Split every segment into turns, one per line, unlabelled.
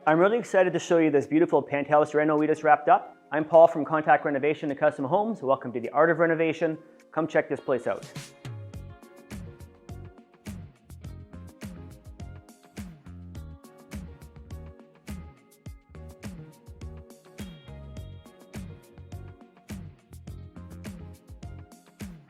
I'm really excited to show you this beautiful penthouse reno we just wrapped up. I'm Paul from Contact Renovation and Custom Homes. Welcome to the Art of Renovation. Come check this place out.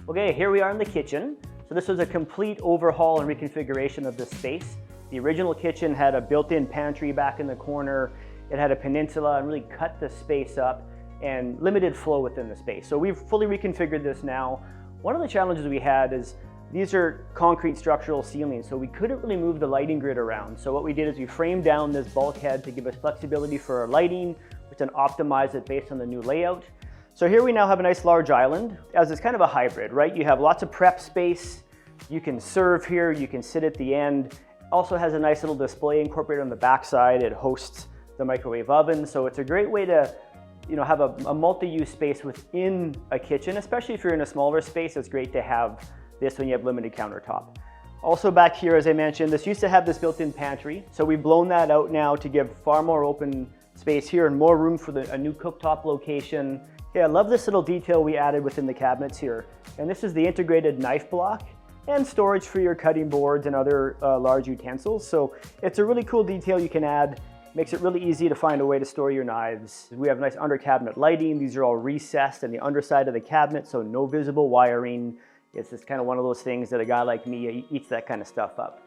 Okay, here we are in the kitchen. So this was a complete overhaul and reconfiguration of this space. The original kitchen had a built-in pantry back in the corner. It had a peninsula and really cut the space up and limited flow within the space. So we've fully reconfigured this now. One of the challenges we had is these are concrete structural ceilings, so we couldn't really move the lighting grid around. So what we did is we framed down this bulkhead to give us flexibility for our lighting, which then optimized it based on the new layout. So here we now have a nice large island, as it's kind of a hybrid, right? You have lots of prep space, you can serve here, you can sit at the end. Also has a nice little display incorporated on the back side. It hosts the microwave oven, so it's a great way to have a multi-use space within a kitchen, especially if you're in a smaller space. It's great to have this when you have limited countertop. Also back here, as I mentioned, this used to have this built-in pantry, so we've blown that out now to give far more open space here and more room for a new cooktop location. Yeah, I love this little detail we added within the cabinets here. And this is the integrated knife block and storage for your cutting boards and other large utensils. So it's a really cool detail you can add. Makes it really easy to find a way to store your knives. We have nice under cabinet lighting. These are all recessed in the underside of the cabinet, so no visible wiring. It's just kind of one of those things that a guy like me eats that kind of stuff up.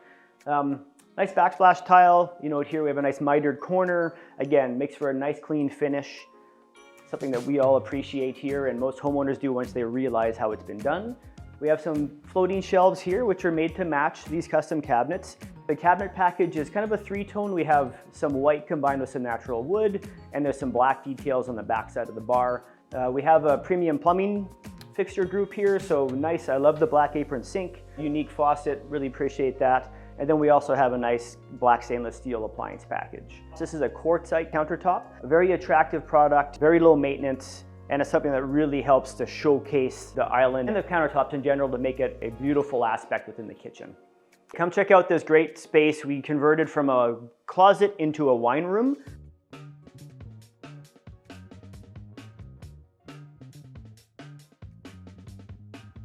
Nice backsplash tile. Here we have a nice mitered corner. Again, makes for a nice clean finish. Something that we all appreciate here and most homeowners do once they realize how it's been done. We have some floating shelves here which are made to match these custom cabinets. The cabinet package is kind of a three-tone. We have some white combined with some natural wood, and there's some black details on the back side of the bar. We have a premium plumbing fixture group here, so nice. I love the black apron sink, unique faucet, really appreciate that. And then we also have a nice black stainless steel appliance package. This is a quartzite countertop, a very attractive product, very low maintenance, and it's something that really helps to showcase the island and the countertops in general to make it a beautiful aspect within the kitchen. Come check out this great space. We converted from a closet into a wine room.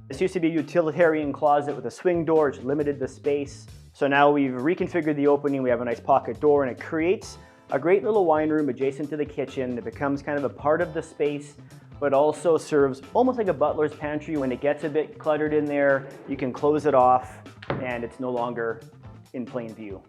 This used to be a utilitarian closet with a swing door, which limited the space. So now we've reconfigured the opening. We have a nice pocket door, and it creates a great little wine room adjacent to the kitchen. It becomes kind of a part of the space, but also serves almost like a butler's pantry. When it gets a bit cluttered in there, you can close it off and it's no longer in plain view.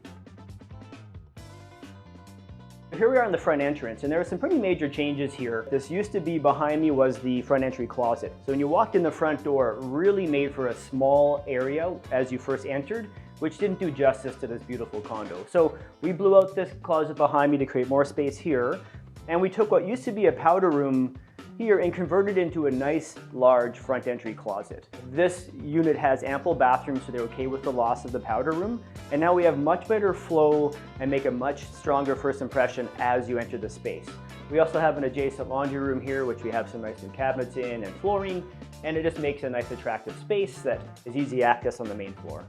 Here we are in the front entrance, and there are some pretty major changes here. This used to be behind me was the front entry closet. So when you walked in the front door, it really made for a small area as you first entered, which didn't do justice to this beautiful condo. So we blew out this closet behind me to create more space here. And we took what used to be a powder room here and converted into a nice large front entry closet. This unit has ample bathrooms, so they're okay with the loss of the powder room. And now we have much better flow and make a much stronger first impression as you enter the space. We also have an adjacent laundry room here, which we have some nice new cabinets in and flooring, and it just makes a nice attractive space that is easy access on the main floor.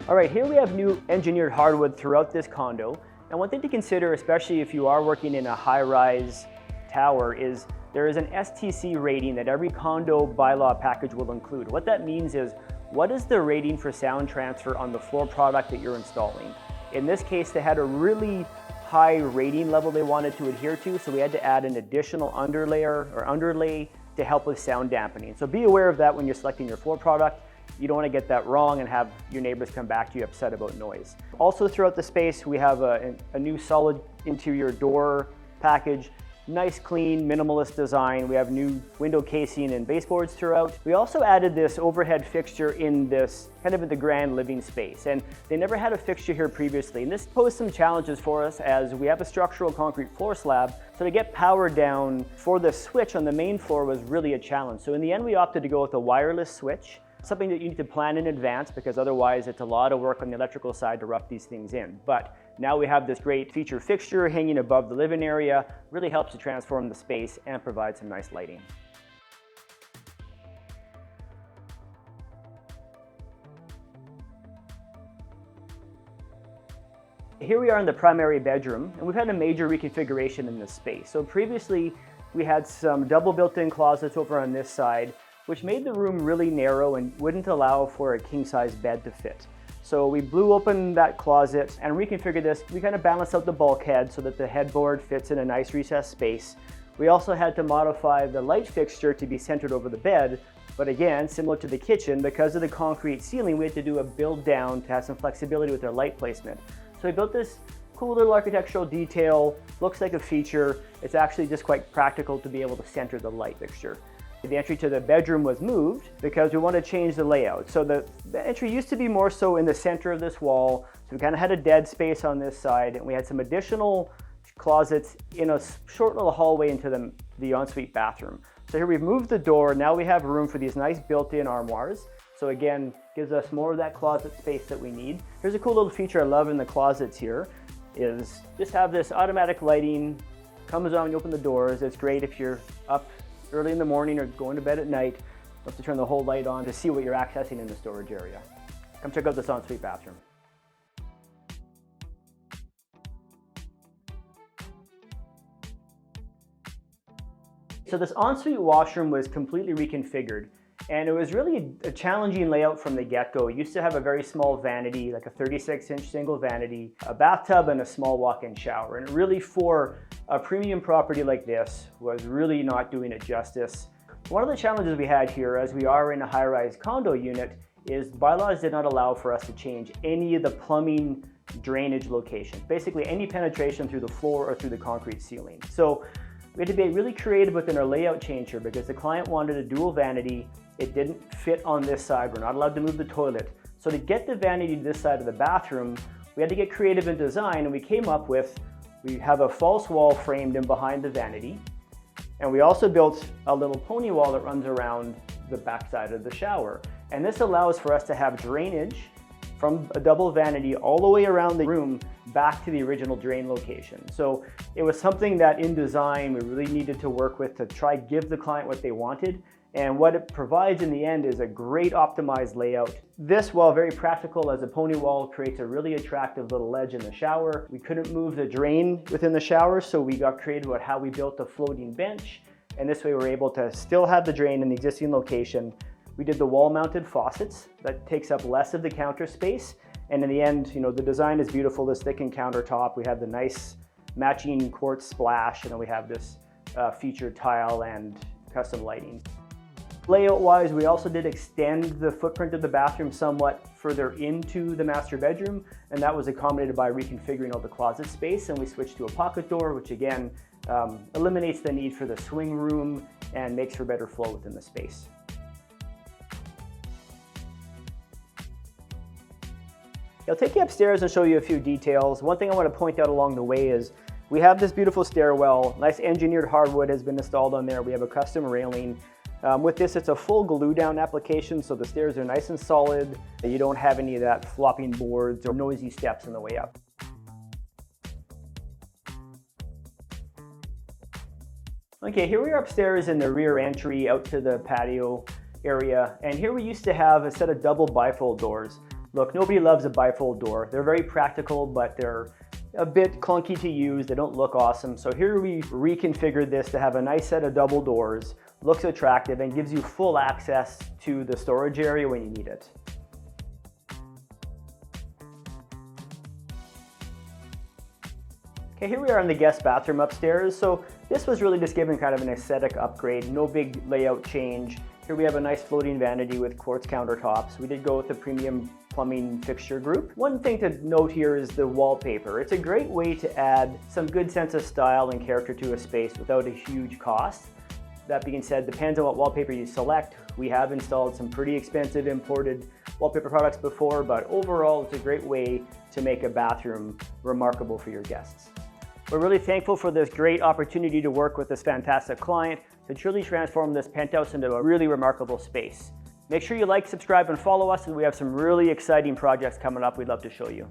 All right, here we have new engineered hardwood throughout this condo. And one thing to consider, especially if you are working in a high-rise tower, is there is an STC rating that every condo bylaw package will include. What that means is, what is the rating for sound transfer on the floor product that you're installing? In this case, they had a really high rating level they wanted to adhere to, so we had to add an additional underlayer or underlay to help with sound dampening. So be aware of that when you're selecting your floor product. You don't want to get that wrong and have your neighbors come back to you upset about noise. Also throughout the space, we have a new solid interior door package. Nice, clean, minimalist design. We have new window casing and baseboards throughout. We also added this overhead fixture in this kind of in the grand living space, and they never had a fixture here previously. And this posed some challenges for us as we have a structural concrete floor slab, so to get power down for the switch on the main floor was really a challenge. So in the end, we opted to go with a wireless switch, something that you need to plan in advance because otherwise it's a lot of work on the electrical side to rough these things in. But Now we have this great feature fixture hanging above the living area. Really helps to transform the space and provide some nice lighting. Here we are in the primary bedroom, and we've had a major reconfiguration in this space. So previously, we had some double built-in closets over on this side, which made the room really narrow and wouldn't allow for a king-size bed to fit. So we blew open that closet and reconfigured this. We kind of balanced out the bulkhead so that the headboard fits in a nice recessed space. We also had to modify the light fixture to be centered over the bed, but again, similar to the kitchen, because of the concrete ceiling, we had to do a build down to have some flexibility with our light placement. So we built this cool little architectural detail, looks like a feature. It's actually just quite practical to be able to center the light fixture. The entry to the bedroom was moved because we wanted to change the layout. So the entry used to be more so in the center of this wall. So we kind of had a dead space on this side, and we had some additional closets in a short little hallway into the ensuite bathroom. So here we've moved the door. Now we have room for these nice built-in armoires. So again, gives us more of that closet space that we need. Here's a cool little feature I love in the closets here, is just have this automatic lighting, comes on when you open the doors. It's great if you're up early in the morning or going to bed at night. You have to turn the whole light on to see what you're accessing in the storage area. Come check out this ensuite bathroom. So this ensuite washroom was completely reconfigured, and it was really a challenging layout from the get-go. It used to have a very small vanity, like a 36-inch single vanity, a bathtub, and a small walk-in shower. And really, for a premium property like this, was really not doing it justice. One of the challenges we had here, as we are in a high-rise condo unit, is bylaws did not allow for us to change any of the plumbing drainage locations. Basically, any penetration through the floor or through the concrete ceiling. So we had to be really creative within our layout change here because the client wanted a dual vanity. It didn't fit on this side. We're not allowed to move the toilet. So to get the vanity to this side of the bathroom, we had to get creative in design, and we came up with, we have a false wall framed in behind the vanity, and we also built a little pony wall that runs around the back side of the shower. And this allows for us to have drainage from a double vanity all the way around the room back to the original drain location. So it was something that in design we really needed to work with to try give the client what they wanted. And what it provides in the end is a great optimized layout. This, while very practical as a pony wall, creates a really attractive little ledge in the shower. We couldn't move the drain within the shower, so we got creative about how we built a floating bench. And this way we're able to still have the drain in the existing location. We did the wall-mounted faucets. That takes up less of the counter space. And in the end, you know, the design is beautiful, this thickened countertop. We have the nice matching quartz splash, and then we have this featured tile and custom lighting. Layout-wise, we also did extend the footprint of the bathroom somewhat further into the master bedroom, and that was accommodated by reconfiguring all the closet space, and we switched to a pocket door, which again eliminates the need for the swing room and makes for better flow within the space. I'll take you upstairs and show you a few details. One thing I want to point out along the way is we have this beautiful stairwell. Nice engineered hardwood has been installed on there. We have a custom railing. With this, it's a full glue down application, so the stairs are nice and solid. You don't have any of that flopping boards or noisy steps on the way up. Okay, here we are upstairs in the rear entry out to the patio area, and here we used to have a set of double bifold doors. Look, nobody loves a bifold door. They're very practical, but they're a bit clunky to use. They don't look awesome. So here we reconfigured this to have a nice set of double doors, looks attractive, and gives you full access to the storage area when you need it. Okay, here we are in the guest bathroom upstairs. So this was really just given kind of an aesthetic upgrade, no big layout change. Here we have a nice floating vanity with quartz countertops. We did go with the premium plumbing fixture group. One thing to note here is the wallpaper. It's a great way to add some good sense of style and character to a space without a huge cost. That being said, depends on what wallpaper you select. We have installed some pretty expensive imported wallpaper products before, but overall it's a great way to make a bathroom remarkable for your guests. We're really thankful for this great opportunity to work with this fantastic client to truly transform this penthouse into a really remarkable space. Make sure you like, subscribe, and follow us, and we have some really exciting projects coming up we'd love to show you.